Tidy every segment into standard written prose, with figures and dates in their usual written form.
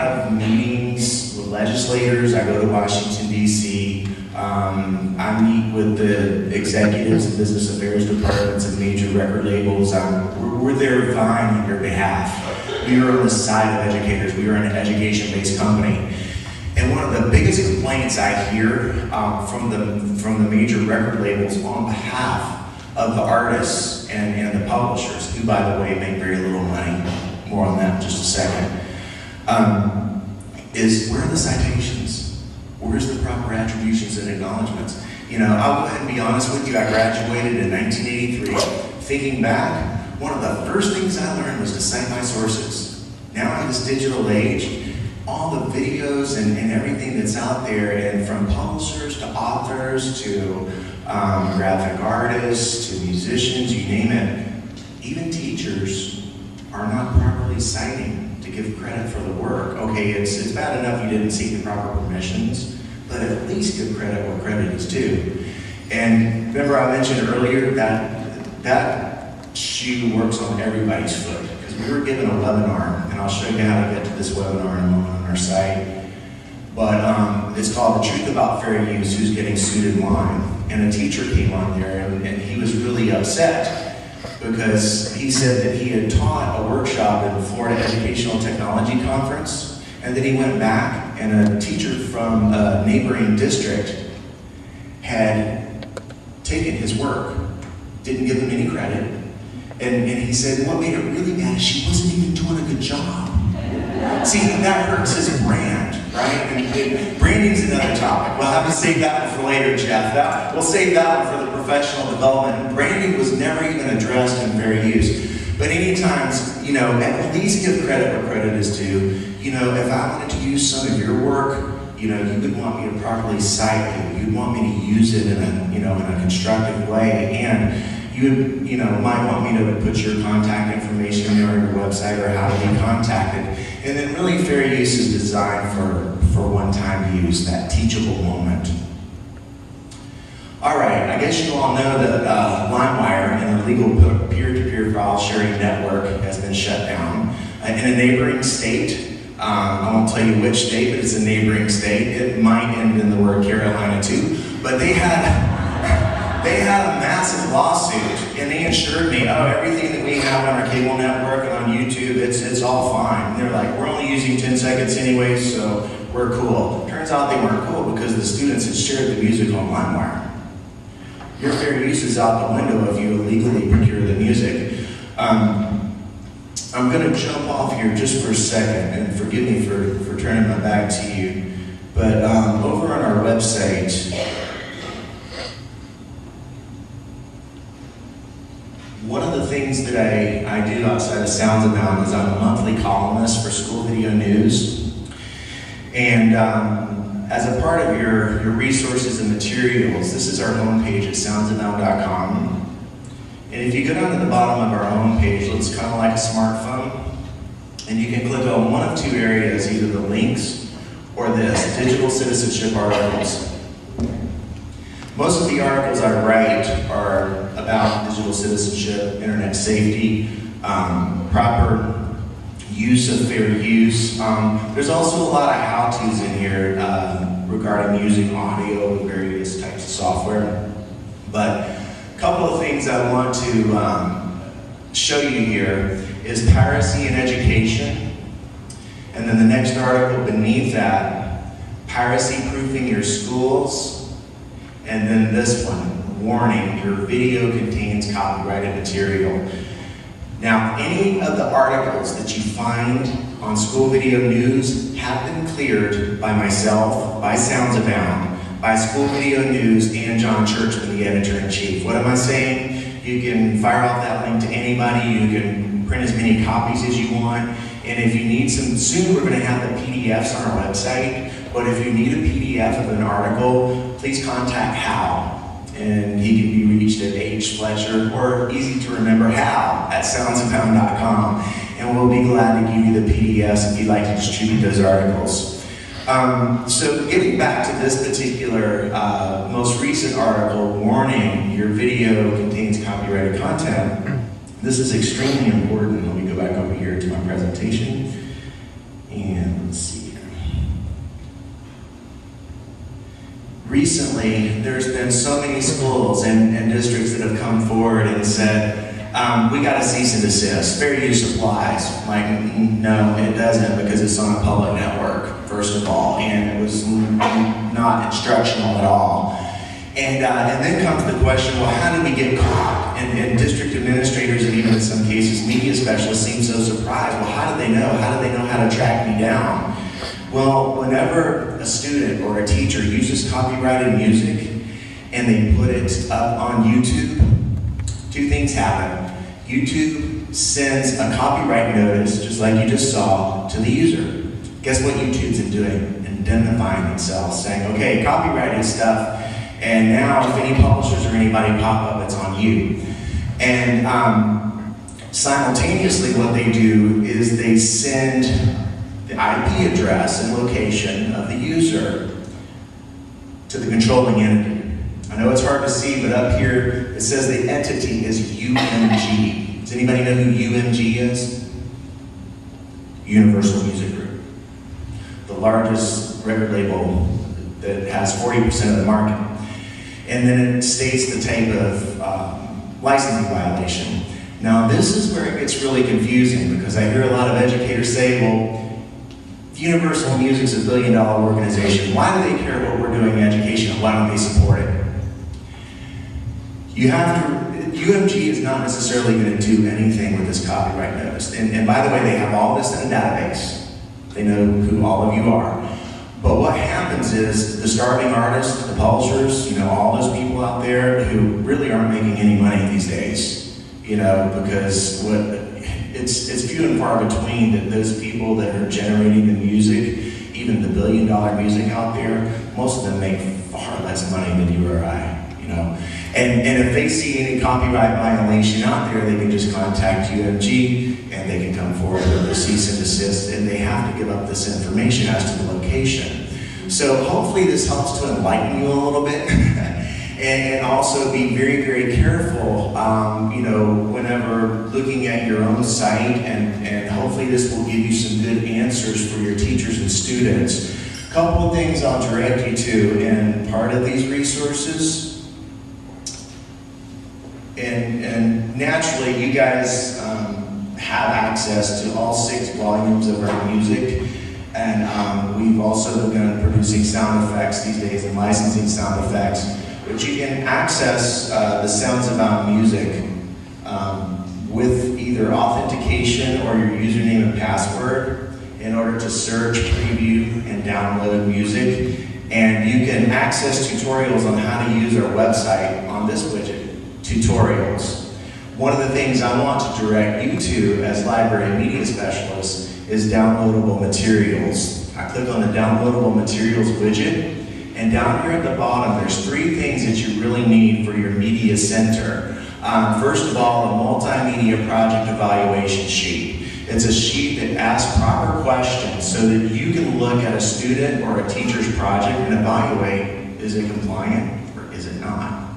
have meetings with legislators. I go to Washington, D.C. I meet with the executives and business affairs departments of major record labels. We're there vying on your behalf. We are on the side of educators. We are an education-based company. And one of the biggest complaints I hear from the major record labels on behalf of the artists and the publishers, who, by the way, make very little money, more on that in just a second, is where are the citations? Where's the proper attributions and acknowledgments? You know, I'll go ahead and be honest with you, I graduated in 1983. Thinking back, one of the first things I learned was to cite my sources. Now in this digital age, all the videos and everything that's out there, and from publishers to authors to graphic artists to musicians, you name it, even teachers are not properly citing to give credit for the work. Okay, it's bad enough you didn't seek the proper permissions, but at least give credit where credit is due. And remember I mentioned earlier that shoe works on everybody's foot, because we were given a webinar, and I'll show you how to get to this webinar in a moment on our site. But it's called The Truth About Fair Use, Who's Getting Sued in Line. And a teacher came on there, and he was really upset because he said that he had taught a workshop at the Florida Educational Technology Conference, and then he went back, and a teacher from a neighboring district had taken his work, didn't give him any credit, and he said what made it really bad is she wasn't even doing a good job. See, that hurts his brand, right? And branding's another topic. We'll have to save that one for later, Jeff. We'll save that one for the professional development. Branding was never even addressed in fair use. But anytime, you know, at least give credit where credit is due. You know, if I wanted to use some of your work, you know, you would want me to properly cite you. You'd want me to use it in a, you know, in a constructive way, and you know, might want me to put your contact information on your website or how to be contacted. And then really fair use is designed for one-time use, that teachable moment. All right, I guess you all know that LimeWire, an illegal peer-to-peer file sharing network, has been shut down in a neighboring state. I won't tell you which state, but it's a neighboring state. It might end in the word Carolina too, but they had a massive lawsuit, and they assured me, oh, everything that we have on our cable network and on YouTube, it's all fine. And they're like, we're only using 10 seconds anyway, so we're cool. Turns out they weren't cool because the students had shared the music on LimeWire. Your fair use is out the window if you illegally procure the music. I'm going to jump off here just for a second, and forgive me for turning my back to you, but over on our website, one of the things that I do outside of Soundzabound is I'm a monthly columnist for School Video News. And as a part of your resources and materials, this is our homepage at soundzabound.com. And if you go down to the bottom of our homepage, it looks kind of like a smartphone. And you can click on one of two areas, either the links or this, digital citizenship articles. Most of the articles I write are about digital citizenship, internet safety, proper use of fair use. There's also a lot of how-tos in here regarding using audio and various types of software. But a couple of things I want to show you here is piracy in education. And then the next article beneath that, piracy-proofing your schools. And then this one, warning, your video contains copyrighted material. Now, any of the articles that you find on School Video News have been cleared by myself, by Soundzabound, by School Video News, and John Churchman, the editor-in-chief. What am I saying? You can fire off that link to anybody. You can print as many copies as you want. And if you need some, soon we're going to have the PDFs on our website. But if you need a PDF of an article, please contact Hal. And he can be reached at H. Fletcher, or easy to remember, Hal at soundzabound.com. And we'll be glad to give you the PDFs if you'd like to distribute those articles. So getting back to this particular most recent article, warning, your video contains copyrighted content. This is extremely important. Let me go back over here to my presentation. And Let's see here. Recently, there's been so many schools and districts that have come forward and said, we got to cease and desist. Fair use applies. Like, no, it doesn't, because it's on a public network, first of all, and it was not instructional at all. And then comes the question, well, how did we get caught? And district administrators, and even in some cases media specialists, seem so surprised. Well, how did they know? How did they know how to track me down? Well, whenever a student or a teacher uses copyrighted music and they put it up on YouTube, two things happen. YouTube sends a copyright notice, just like you just saw, to the user. Guess what YouTube's doing? Indemnifying themselves, saying, okay, copyrighted stuff, and now if any publishers or anybody pop up, it's on you. And simultaneously what they do is they send the IP address and location of the user to the controlling entity. I know it's hard to see, but up here it says the entity is UMG. Does anybody know who UMG is? Universal Music Group. The largest record label that has 40% of the market. And then it states the type of licensing violation. Now this is where it gets really confusing, because I hear a lot of educators say, well, Universal Music's $1 billion organization. Why do they care what we're doing in education? Why don't they support it? You have to, UMG is not necessarily going to do anything with this copyright notice. And by the way, they have all this in a database. They know who all of you are. But what happens is the starving artists, the publishers, you know, all those people out there who really aren't making any money these days, you know, because it's few and far between that those people that are generating the music, even the $1 billion music out there, most of them make far less money than you or I, you know. And if they see any copyright violation out there, they can just contact UMG and they can come forward with a cease and desist, and they have to give up this information as to the location. So hopefully this helps to enlighten you a little bit and also be very, very careful, you know, whenever looking at your own site, and hopefully this will give you some good answers for your teachers and students. A couple of things I'll direct you to, and part of these resources, and naturally you guys have access to all 6 volumes of our music, and we've also begun producing sound effects these days and licensing sound effects. But you can access the soundzabound music with either authentication or your username and password in order to search, preview, and download music. And you can access tutorials on how to use our website on this widget, tutorials. One of the things I want to direct you to as library and media specialists is downloadable materials. I click on the downloadable materials widget, and down here at the bottom, there's 3 things that you really need for your media center. First of all, a multimedia project evaluation sheet. It's a sheet that asks proper questions so that you can look at a student or a teacher's project and evaluate, is it compliant or is it not?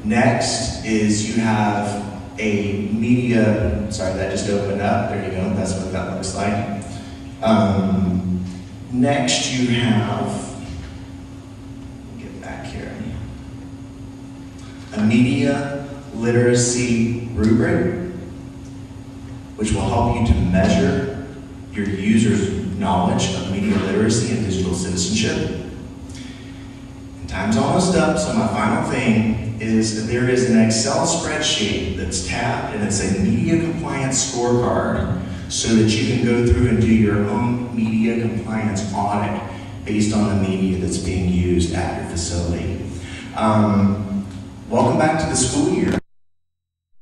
Next is you have a media, sorry, that just opened up, there you go, that's what that looks like. Next you have, a media literacy rubric, which will help you to measure your users' knowledge of media literacy and digital citizenship. And time's almost up, so my final thing is that there is an Excel spreadsheet that's tabbed, and it's a media compliance scorecard so that you can go through and do your own media compliance audit based on the media that's being used at your facility. Welcome back to the school year.